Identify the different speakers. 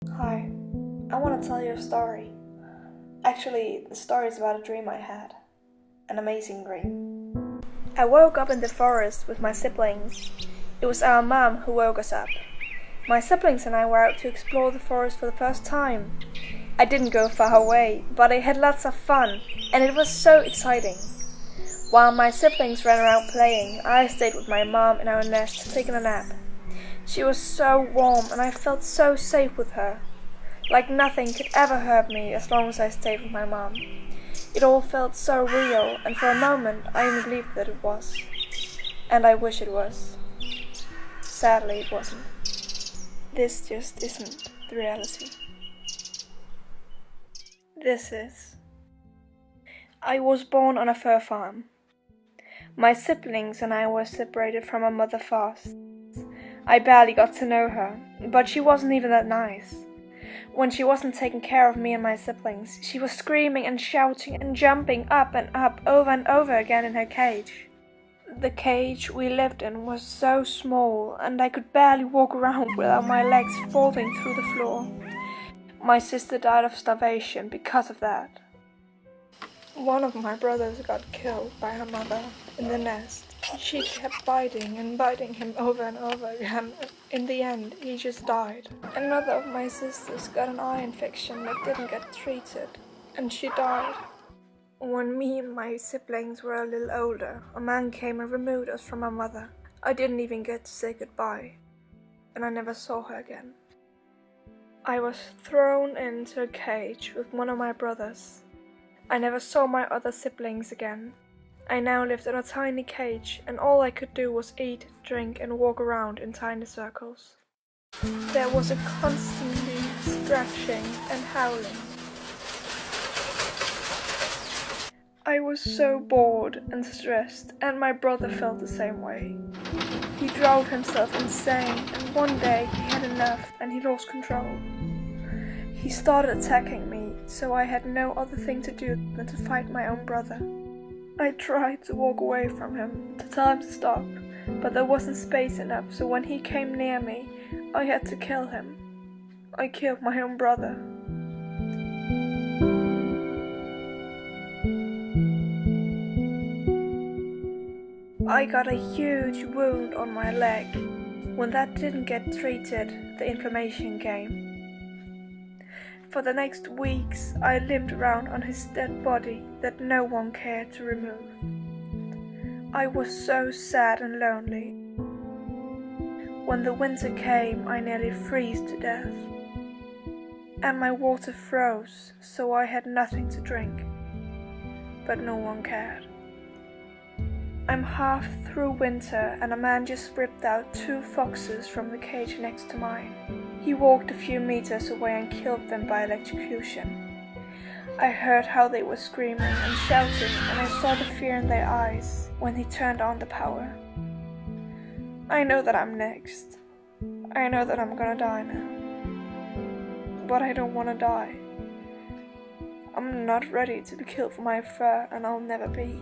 Speaker 1: Hi, I want to tell you a story. Actually, the story is about a dream I had. An amazing dream. I woke up in the forest with my siblings. It was our mom who woke us up. My siblings and I were out to explore the forest for the first time. I didn't go far away, but I had lots of fun, and it was so exciting. While my siblings ran around playing, I stayed with my mom in our nest taking a nap. She was so warm and I felt so safe with her. Like nothing could ever hurt me as long as I stayed with my mom. It all felt so real, and for a moment I even believed that it was. And I wish it was. Sadly, it wasn't. This just isn't the reality. This is. I was born on a fur farm. My siblings and I were separated from our mother fast. I barely got to know her, but she wasn't even that nice. When she wasn't taking care of me and my siblings, she was screaming and shouting and jumping up and up over and over again in her cage. The cage we lived in was so small, and I could barely walk around without my legs falling through the floor. My sister died of starvation because of that. One of my brothers got killed by her mother in the nest. She kept biting and biting him over and over again. In the end, he just died. Another of my sisters got an eye infection that didn't get treated, and she died. When me and my siblings were a little older, a man came and removed us from our mother. I didn't even get to say goodbye, and I never saw her again. I was thrown into a cage with one of my brothers. I never saw my other siblings again. I now lived in a tiny cage, and all I could do was eat, drink, and walk around in tiny circles. There was a constantly scratching and howling. I was so bored and stressed, and my brother felt the same way. He drove himself insane, and one day he had enough and he lost control. He started attacking me, so I had no other thing to do than to fight my own brother. I tried to walk away from him, to tell him to stop, but there wasn't space enough, so when he came near me, I had to kill him. I killed my own brother. I got a huge wound on my leg. When that didn't get treated, the inflammation came. For the next weeks, I limped around on his dead body that no one cared to remove. I was so sad and lonely. When the winter came, I nearly froze to death. And my water froze, so I had nothing to drink. But no one cared. I'm half through winter, and a man just ripped out 2 foxes from the cage next to mine. He walked a few meters away and killed them by electrocution. I heard how they were screaming and shouting, and I saw the fear in their eyes when he turned on the power. I know that I'm next. I know that I'm gonna die now. But I don't wanna die. I'm not ready to be killed for my fur, and I'll never be.